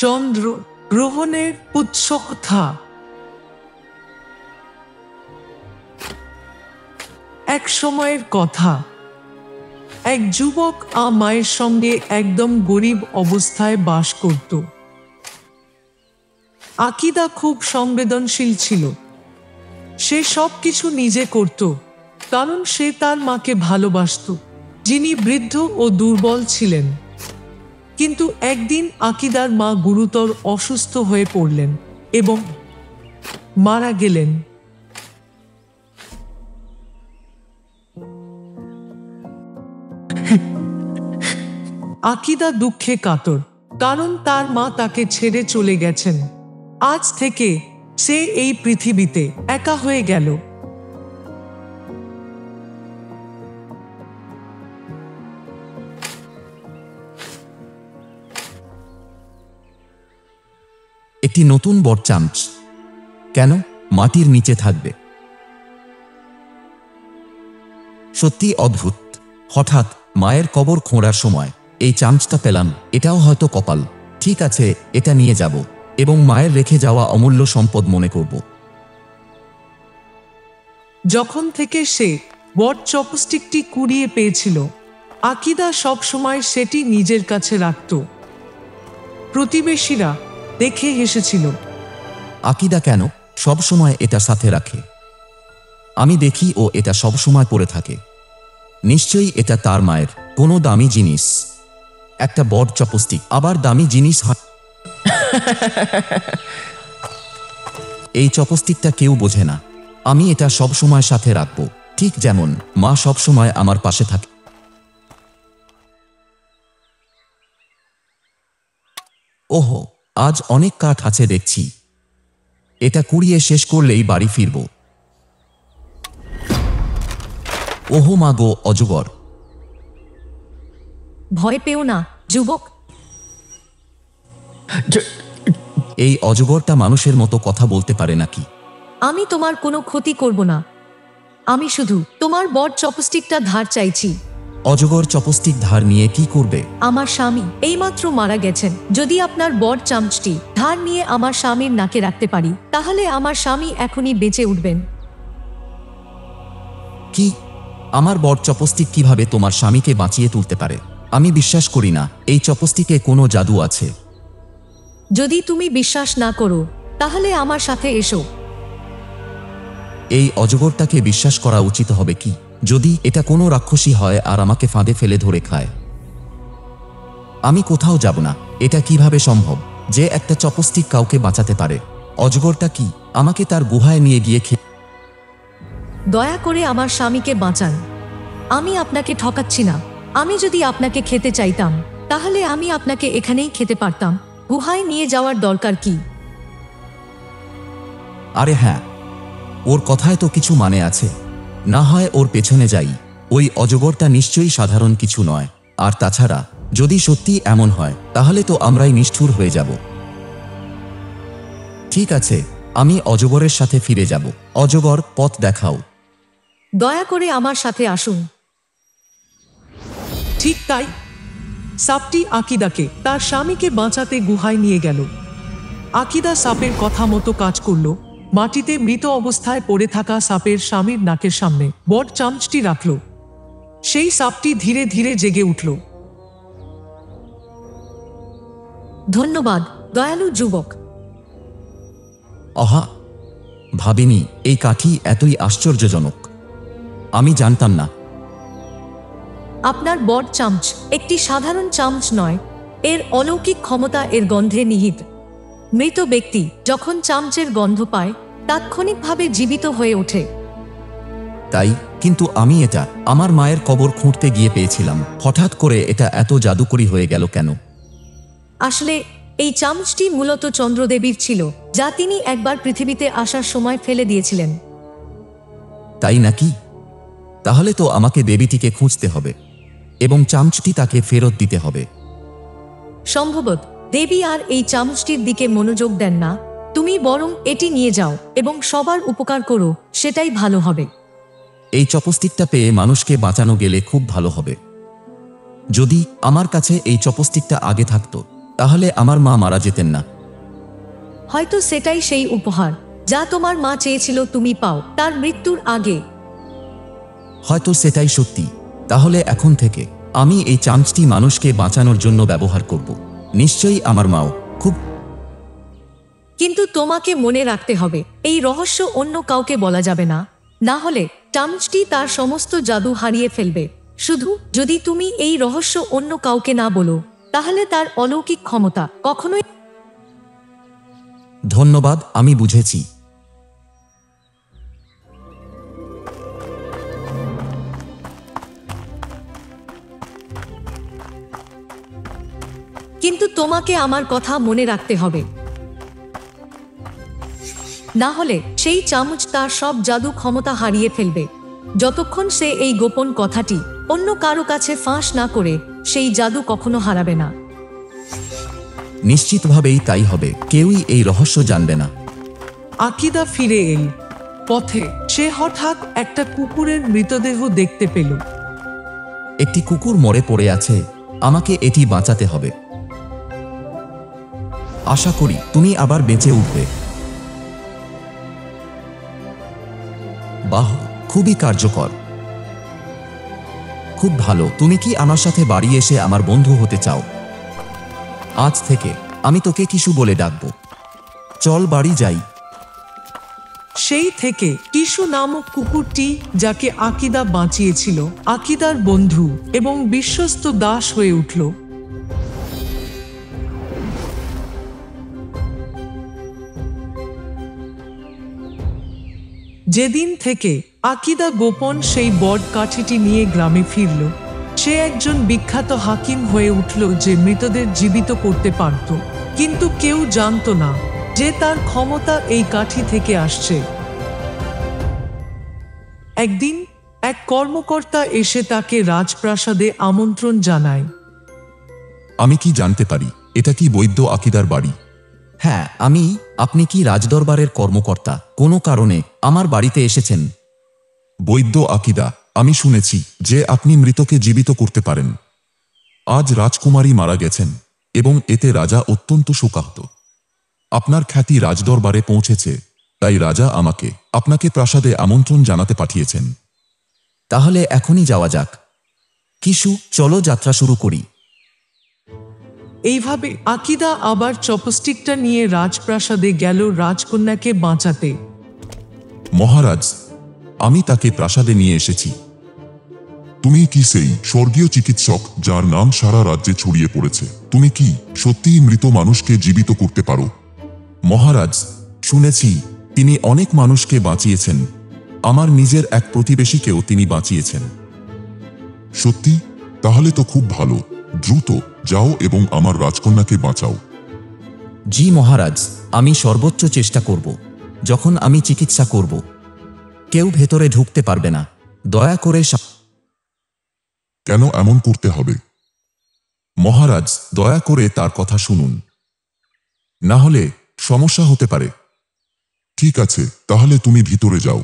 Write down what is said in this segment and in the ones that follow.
চন্দ্র গ্রহণের উৎস কথা। এক সময়ের কথা, এক যুবক মায়ের সঙ্গে একদম গরিব অবস্থায় বাস করত। আকিদা খুব সংবেদনশীল ছিল। সে সবকিছু নিজে করত, কারণ সে তার মাকে ভালোবাসত, যিনি বৃদ্ধ ও দুর্বল ছিলেন। কিন্তু একদিন আকিদার মা গুরুতর অসুস্থ হয়ে পড়লেন এবং মারা গেলেন। আকিদা দুঃখে কাতর, কারণ তার মা তাকে ছেড়ে চলে গেছেন। আজ থেকে সে এই পৃথিবীতে একা হয়ে গেল। একটি নতুন বটচামচ কেন মাটির নিচে থাকবে? সত্যি অদ্ভুত। হঠাৎ মায়ের কবর খোঁড়ার সময় এই চামচটা পেলাম। এটাও হয়তো কপাল। ঠিক আছে, এটা নিয়ে যাব এবং মায়ের রেখে যাওয়া অমূল্য সম্পদ মনে করব। যখন থেকে সে বট চপস্টিকটি কুড়িয়ে পেয়েছিল, আকিদা সব সময় সেটি নিজের কাছে রাখত। প্রতিবেশীরা দেখে হেসেছিল। আকিদা কেন সব সময় এটা সাথে রাখে? আমি দেখি ও এটা সব সময় পরে থাকে। নিশ্চয়ই এটা তার মায়ের কোনো দামি জিনিস। একটা বট চপস্টিক, আবার দামি জিনিস। এই চপস্টিকটা কেউ বোঝে না। আমি এটা সব সময় সাথে রাখবো, ঠিক যেমন মা সব সময় আমার পাশে থাকে। ওহো, আজ অনেক কাঠ আছে দেখছি। এটা কুড়িয়ে শেষ করলেই বাড়ি ফিরব। ওহো মা গো, অজগর! ভয় পেও না যুবক। এই অজগরটা মানুষের মতো কথা বলতে পারে নাকি? আমি তোমার কোনো ক্ষতি করব না। আমি শুধু তোমার বট চপস্টিকটা ধার চাইছি। অজগর চপস্টিক ধার নিয়ে কি করবে? আমার স্বামী এইমাত্র মারা গেছেন। যদি আপনার বট চামচটি ধার নিয়ে আমার স্বামীর নাকে রাখতে পারি, তাহলে আমার স্বামী এখনই বেঁচে উঠবেন। কি? আমার বট চপস্টিক কিভাবে তোমার স্বামীকে বাঁচিয়ে তুলতে পারে? আমি বিশ্বাস করি না এই চপস্টিকে কোনো জাদু আছে। যদি তুমি বিশ্বাস না করো, তাহলে আমার সাথে এসো। এই অজগরটাকে বিশ্বাস করা উচিত হবে কি? যদি এটা কোনো রাক্ষসী হয় আর আমাকে ফাঁদে ফেলে ধরে খায়? আমি কোথাও যাব না। এটা কিভাবে সম্ভব যে একটা চপস্টিক কাউকে বাঁচাতে পারে? অজগরটা কি আমাকে তার গুহায় নিয়ে গিয়ে দয়া করে আমার স্বামীকে বাঁচান। আমি আপনাকে ঠকাচ্ছি না। আমি যদি আপনাকে খেতে চাইতাম, তাহলে আমি আপনাকে এখানেই খেতে পারতাম। গুহায় নিয়ে যাওয়ার দরকার কি? আরে হ্যাঁ, ওর কথায় তো কিছু মানে আছে। না হয় ওর পেছনে যাই। ওই অজগরটা নিশ্চয়ই সাধারণ কিছু নয়। আর তাছাড়া যদি সত্যি এমন হয়, তাহলে তো আমরাই নিষ্ঠুর হয়ে যাব। ঠিক আছে, আমি অজগরের সাথে ফিরে যাব। অজগর, পথ দেখাও। দয়া করে আমার সাথে আসুন। ঠিক তাই, সাপটি আকিদাকে তার স্বামীকে বাঁচাতে গুহায় নিয়ে গেল। আকিদা সাপের কথা মতো কাজ করল। মাটিতে মৃত অবস্থায় পড়ে থাকা সাপের স্বামীর নাকের সামনে বট চামচটি রাখল। সেই সাপটি ধীরে ধীরে জেগে উঠল। ধন্যবাদ দয়ালু যুবক। আহা, ভাবিনি এই কাঠি এতই আশ্চর্যজনক। আমি জানতাম না। আপনার বট চামচ একটি সাধারণ চামচ নয়। এর অলৌকিক ক্ষমতা এর গন্ধে নিহিত। মৃত ব্যক্তি যখন চামচের গন্ধ পায়, তাৎক্ষণিকভাবে জীবিত হয়ে ওঠে। তাই? কিন্তু আমি এটা আমার মায়ের কবর খুঁড়তে গিয়ে পেয়েছিলাম। হঠাৎ করে এটা এত জাদুকরী হয়ে গেল কেন? আসলে এই চামচটি মূলত চন্দ্রদেবীর ছিল, যা তিনি একবার পৃথিবীতে আসার সময় ফেলে দিয়েছিলেন। তাই নাকি? তাহলে তো আমাকে দেবীটিকে খুঁজতে হবে এবং চামচটি তাকে ফেরত দিতে হবে। সম্ভবত দেবী আর এই চামচটির দিকে মনোযোগ দেন না। তুমি বরং এটি নিয়ে যাও এবং সবার উপকার করো, সেটাই ভালো হবে। এই চপস্টিকটা পেয়ে মানুষকে বাঁচানো গেলে খুব ভালো হবে। যদি আমার কাছে এই চপস্টিকটা আগে থাকতো, তাহলে আমার মা মারা যেতেন না। হয়তো সেটাই সেই উপহার যা তোমার মা চেয়েছিল তুমি পাও তার মৃত্যুর আগে। হয়তো সেটাই সত্যি। তাহলে এখন থেকে আমি এই চান্সটি মানুষকে বাঁচানোর জন্য ব্যবহার করব। নিশ্চয়ই আমার মাও খুব। কিন্তু তোমাকে মনে রাখতে হবে এই রহস্য অন্য কাউকে বলা যাবে না, না হলে চামচটি তার সমস্ত জাদু হারিয়ে ফেলবে। শুধু যদি তুমি এই রহস্য অন্য কাউকে না বলো, তাহলে তার অলৌকিক ক্ষমতা কখনোই। ধন্যবাদ, আমি বুঝেছি। কিন্তু তোমাকে আমার কথা মনে রাখতে হবে, না হলে সেই চামচ তার সব জাদু ক্ষমতা হারিয়ে ফেলবে। যতক্ষণ সে এই গোপন কথাটি অন্য কারো কাছে ফাঁস না করে, সেই জাদু কখনো হারাবে না। নিশ্চিতভাবেই তাই হবে। কেউই এই রহস্য জানবে না। আকিদা ফিরে এল। পথে সে হঠাৎ একটা কুকুরের মৃতদেহ দেখতে পেল। একটি কুকুর মরে পড়ে আছে। আমাকে এটি বাঁচাতে হবে। আশা করি তুমি আবার বেঁচে উঠবে। বাহ, খুবই কার্যকর। খুব ভালো। তুমি কি আমার সাথে বাড়ি এসে আমার বন্ধু হতে চাও? আজ থেকে আমি তোকে কিশু বলে ডাকবো। চল বাড়ি যাই। সেই থেকে কিশু নামক কুকুরটি, যাকে আকিদা বাঁচিয়েছিল, আকিদার বন্ধু এবং বিশ্বস্ত দাস হয়ে উঠল। যেদিন থেকে আকিদা গোপন সেই বট কাঠিটি নিয়ে গ্রামে ফিরল, সে একজন বিখ্যাত হাকিম হয়ে উঠল যে মৃতদের জীবিত করতে পারত। কিন্তু কেউ জানত না যে তার ক্ষমতা এই কাঠি থেকে আসছে। একদিন এক কর্মকর্তা এসে তাকে রাজপ্রাসাদে আমন্ত্রণ জানায়। আমি কি জানতে পারি এটা কি বৈদ্য আকিদার বাড়ি? হ্যাঁ, আপনি কি রাজদরবারের কর্মকর্তা? কোনো কারণে আমার বাড়িতে এসেছেন? বৈদ্য আকিদা, আমি শুনেছি যে আপনি মৃতকে জীবিত করতে পারেন। আজ রাজকুমারী মারা গেছেন এবং এতে রাজা অত্যন্ত শোকাহত। আপনার খ্যাতি রাজদরবারে পৌঁছেছে, তাই রাজা আমাকে আপনাকে প্রাসাদে আমন্ত্রণ জানাতে পাঠিয়েছেন। তাহলে এখনই যাওয়া যাক। কিশু, চলো যাত্রা শুরু করি। এইভাবে আকিদা আবার চপস্টিকটা নিয়ে রাজপ্রাসাদে গেল রাজকন্যাকে বাঁচাতে। মহারাজ, আমি তাকে প্রাসাদে নিয়ে এসেছি। তুমি কি সেই স্বর্গীয় চিকিৎসক যার নাম সারা রাজ্যে ছড়িয়ে পড়েছে? তুমি কি সত্যিই মৃত মানুষকে জীবিত করতে পারো? মহারাজ, শুনেছি তিনি অনেক মানুষকে বাঁচিয়েছেন। আমার নিজের এক প্রতিবেশীকেও তিনি বাঁচিয়েছেন। সত্যি? তাহলে তো খুব ভালো। দ্রুত যাও এবং আমার রাজকন্যাকে বাঁচাও। জি মহারাজ, আমি সর্বোচ্চ চেষ্টা করব। যখন আমি চিকিৎসা করব, কেউ ভেতরে ঢুকতে পারবে না। দয়া করে কেন এমন করতে হবে? মহারাজ, দয়া করে তার কথা শুনুন, না হলে সমস্যা হতে পারে। ঠিক আছে, তাহলে তুমি ভিতরে যাও।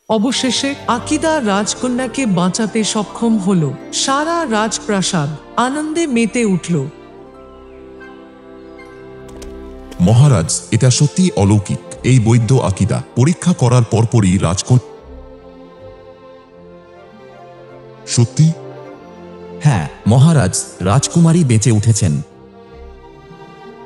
অবশেষে আকিদা রাজকন্যাকে বাঁচাতে সক্ষম হল। সারা রাজপ্রাসাদ আনন্দে মেতে উঠল। মহারাজ, এটা সত্যি অলৌকিক। এই বৈদ্য আকিদা পরীক্ষা করার পরপরই সত্যি? হ্যাঁ মহারাজ, রাজকুমারী বেঁচে উঠেছেন।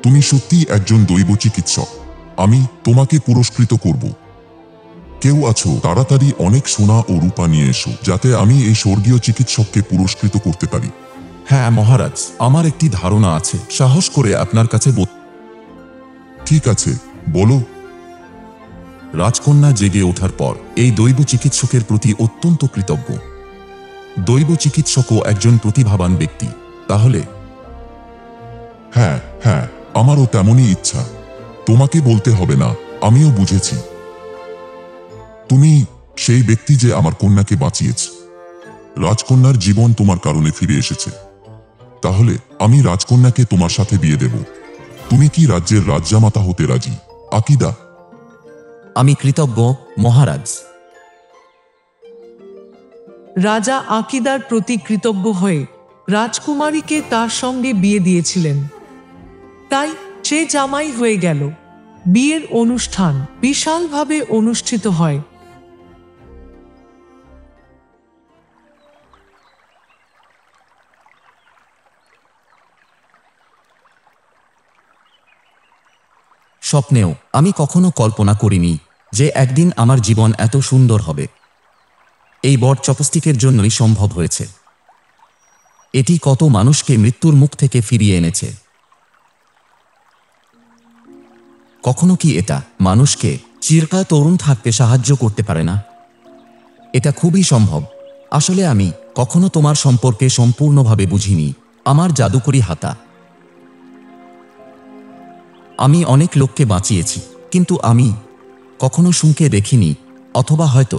তুমি সত্যি একজন দৈব চিকিৎসক। আমি তোমাকে পুরস্কৃত করব। কেউ আছো, তাড়াতাড়ি অনেক সোনা ও রূপা নিয়ে এসো, যাতে আমি এই স্বর্গীয় চিকিৎসককে পুরস্কৃত করতে পারি। হ্যাঁ মহারাজ, আমার একটি ধারণা আছে। সাহস করে আপনার কাছে ঠিক আছে, বলো। রাজকন্যা জেগে ওঠার পর এই দৈব চিকিৎসকের প্রতি অত্যন্ত কৃতজ্ঞ। দৈব চিকিৎসকও একজন প্রতিভাবান ব্যক্তি। তাহলে হ্যাঁ হ্যাঁ, আমারও তেমনই ইচ্ছা। তোমাকে বলতে হবে না, আমিও বুঝেছি। তুমি সেই ব্যক্তি যে আমার কন্যাকে বাঁচিয়েছে। রাজকন্যার জীবন তোমার কারণে ফিরে এসেছে। তাহলে আমি রাজকন্যাকে তোমার সাথে বিয়ে দেব। তুমি কি রাজ্যের রাজজামাতা হতে রাজি, আকিদা? আমি কৃতজ্ঞ মহারাজ। রাজা আকিদার প্রতি কৃতজ্ঞ হয়ে রাজকুমারীকে তার সঙ্গে বিয়ে দিয়েছিলেন। তাই সে জামাই হয়ে গেল। বিয়ের অনুষ্ঠান বিশালভাবে অনুষ্ঠিত হয়। স্বপ্নেও আমি কখনো কল্পনা করিনি যে একদিন আমার জীবন এত সুন্দর হবে। এই বট চপস্টিকের জন্যই সম্ভব হয়েছে। এটি কত মানুষকে মৃত্যুর মুখ থেকে ফিরিয়ে এনেছে। কখনো কি এটা মানুষকে চিরকাল তরুণ থাকতে সাহায্য করতে পারে না? এটা খুবই সম্ভব। আসলে আমি কখনো তোমার সম্পর্কে সম্পূর্ণভাবে বুঝিনি। আমার জাদুকরি হাতা। আমি অনেক লোককে বাঁচিয়েছি, কিন্তু আমি কখনো শুঁকে দেখিনি, অথবা হয়তো।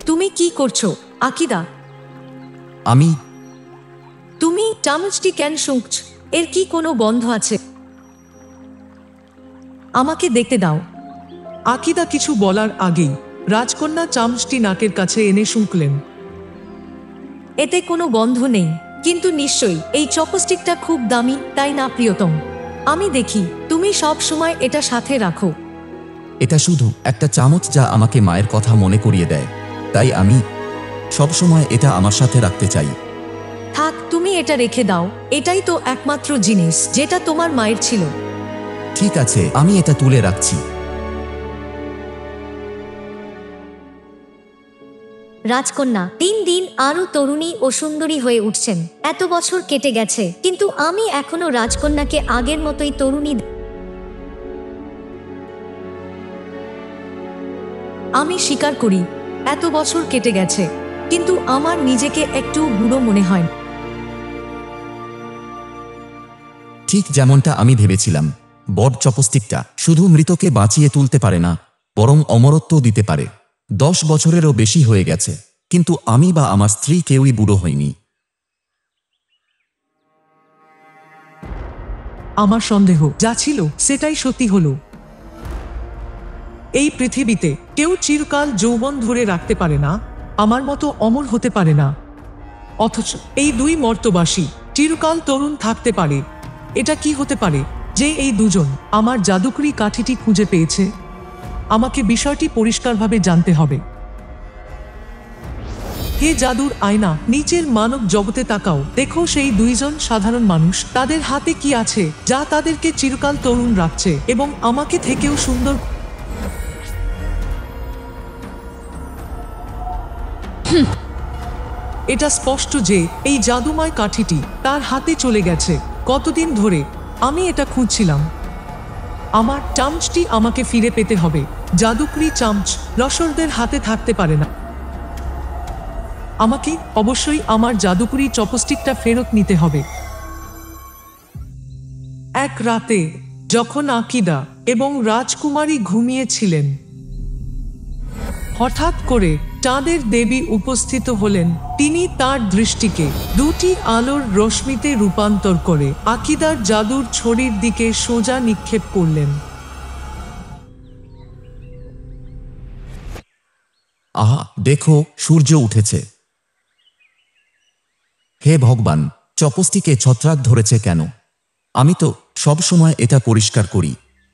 তুমি কি করছো আকিদা? আমি তুমি চামচটি কেন শুঁকছ? এর কি কোনো বন্ধ আছে? আমাকে দেখতে দাও। আকিদা কিছু বলার আগেই রাজকন্যা চামচটি নাকের কাছে এনে শুঁকলেন। এতে কোনো গন্ধ নেই, কিন্তু নিশ্চয়ই এই চপস্টিকটা খুব দামি, তাই না প্রিয়তম? আমি দেখি তুমি সব সময় এটা সাথে রাখো। এটা শুধু একটা চামচ যা আমাকে মায়ের কথা মনে করিয়ে দেয়, তাই আমি সবসময় এটা আমার সাথে রাখতে চাই। থাক, তুমি এটা রেখে দাও। এটাই তো একমাত্র জিনিস যেটা তোমার মায়ের ছিল। ঠিক আছে, আমি এটা তুলে রাখছি। রাজকন্যা দিন দিন আরো তরুণী ও সুন্দরী হয়ে উঠছেন। এত বছর কেটে গেছে, কিন্তু আমি এখনো রাজকন্যাকে আগের মতোই তরুণী। আমি স্বীকার করি, এত বছর কেটে গেছে, কিন্তু আমার নিজেকে একটু বুড়ো মনে হয়। ঠিক যেমনটা আমি ভেবেছিলাম। বট চপস্টিকটা শুধু মৃতকে বাঁচিয়ে তুলতে পারে না, বরং অমরত্ব দিতে পারে। 10 বছরেরও বেশি হয়ে গেছে, কিন্তু আমি বা আমার স্ত্রী কেউই বুড়ো হইনি। আমার সন্দেহ যা ছিল সেটাই সত্যি হলো। এই পৃথিবীতে কেউ চিরকাল যৌবন ধরে রাখতে পারে না, আমার মতো অমর হতে পারে না। অথচ এই দুই মর্তবাসী চিরকাল তরুণ থাকতে পারে। এটা কি হতে পারে যে এই দুজন আমার জাদুকরি কাঠিটি খুঁজে পেয়েছে? আমাকে বিষয়টি পরিষ্কারভাবে জানতে হবে। হে জাদুর আয়না, নিচের মানব জগতে তাকাও। দেখো সেই দুইজন সাধারণ মানুষ, তাদের হাতে কি আছে যা তাদেরকে চিরকাল তরুণ রাখছে এবং আমাকে থেকেও সুন্দর। এটা স্পষ্ট যে এই জাদুময় কাঠিটি তার হাতে চলে গেছে। কতদিন ধরে আমি এটা খুঁজছিলাম। আমার চামচটি আমাকে ফিরে পেতে হবে। জাদুকরি চামচ লসরদের হাতে থাকতে পারে না। আমাকে অবশ্যই আমার জাদুকরি চপস্টিকটা ফেরত নিতে হবে। এক রাতে যখন আকিদা এবং রাজকুমারী ঘুমিয়েছিলেন, হঠাৎ করে চাঁদের দেবী উপস্থিত হলেন। তিনি তার দৃষ্টিকে দুটি আলোর রশ্মিতে রূপান্তর করে আকিদার জাদুর ছড়ির দিকে সোজা নিক্ষেপ করলেন। আহা, দেখো, সূর্য উঠেছে। হে ভগবান, চপস্টিকে ছত্রাক ধরেছে কেন? আমি তো সব সময় এটা পরিষ্কার করি।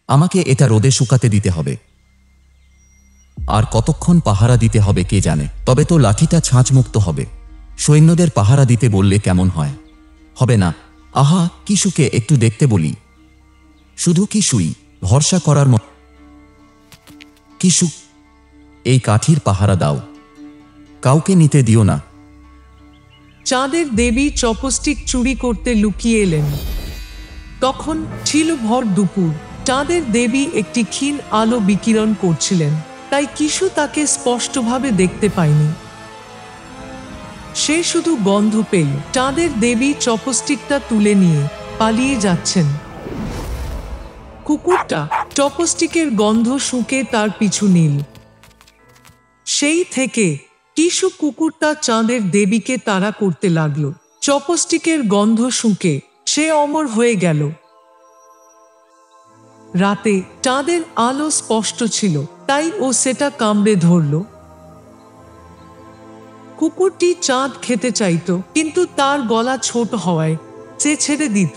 আমাকে এটা রোদে শুকাতে দিতে হবে। আর কতক্ষণ পাহারা দিতে হবে কে জানে। তবে তো লাঠিটা ছাঁচমুক্ত হবে। সৈন্যদের পাহারা দিতে বললে কেমন হয়? হবে না। আহা, কিশুকে একটু দেখতে বলি। শুধু কিশুই ভরসা করার মতো। কিশু, এই কাঠির পাহারা দাও, কাউকে নিতে দিও না। চাঁদের দেবী চপস্টিক চুরি করতে লুকিয়ে এলেন। তখন ছিল ভর দুপুর। চাঁদের দেবী একটি ক্ষীণ আলো বিকিরণ করছিলেন, তাই কিশু তাকে স্পষ্টভাবে দেখতে পায়নি। সে শুধু গন্ধ পেল চাঁদের দেবী চপস্টিকটা তুলে নিয়ে পালিয়ে যাচ্ছেন। কুকুরটা চপস্টিকের গন্ধ শুঁকে তার পিছু নিল। সেই থেকে কিশু কুকুরটা চাঁদের দেবীকে তাড়া করতে লাগলো। চপস্টিকের গন্ধ শুঁকে সে অমর হয়ে গেল। রাতে চাঁদের আলো স্পষ্ট ছিল, তাই ও সেটা কামড়ে ধরল। কুকুরটি চাঁদ খেতে চাইত, কিন্তু তার গলা ছোট হওয়ায় ছেড়ে দিত।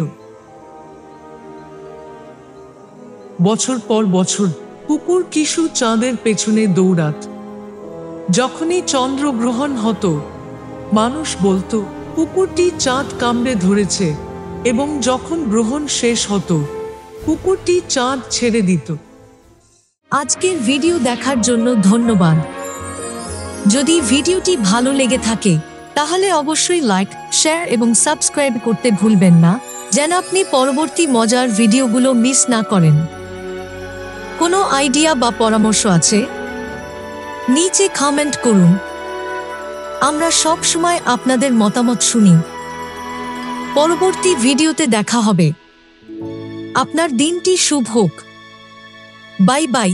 বছর পর বছর কুকুর কিশু চাঁদের পেছনে দৌড়াত। যখনই চন্দ্রগ্রহণ হতো মানুষ বলতো কুকুরটি চাঁদ কামড়ে ধরেছে, এবং যখন গ্রহণ শেষ হতো কুকুরটি চাঁদ ছেড়ে দিত। আজকের ভিডিও দেখার জন্য ধন্যবাদ। যদি ভিডিওটি ভালো লেগে থাকে তাহলে অবশ্যই লাইক, শেয়ার এবং সাবস্ক্রাইব করতে ভুলবেন না, যেন আপনি পরবর্তী মজার ভিডিওগুলো মিস না করেন। কোনো আইডিয়া বা পরামর্শ আছে? নিচে কমেন্ট করুন। আমরা সব সময় আপনাদের মতামত শুনি। পরবর্তী ভিডিওতে দেখা হবে। আপনার দিনটি শুভ হোক। Bye bye.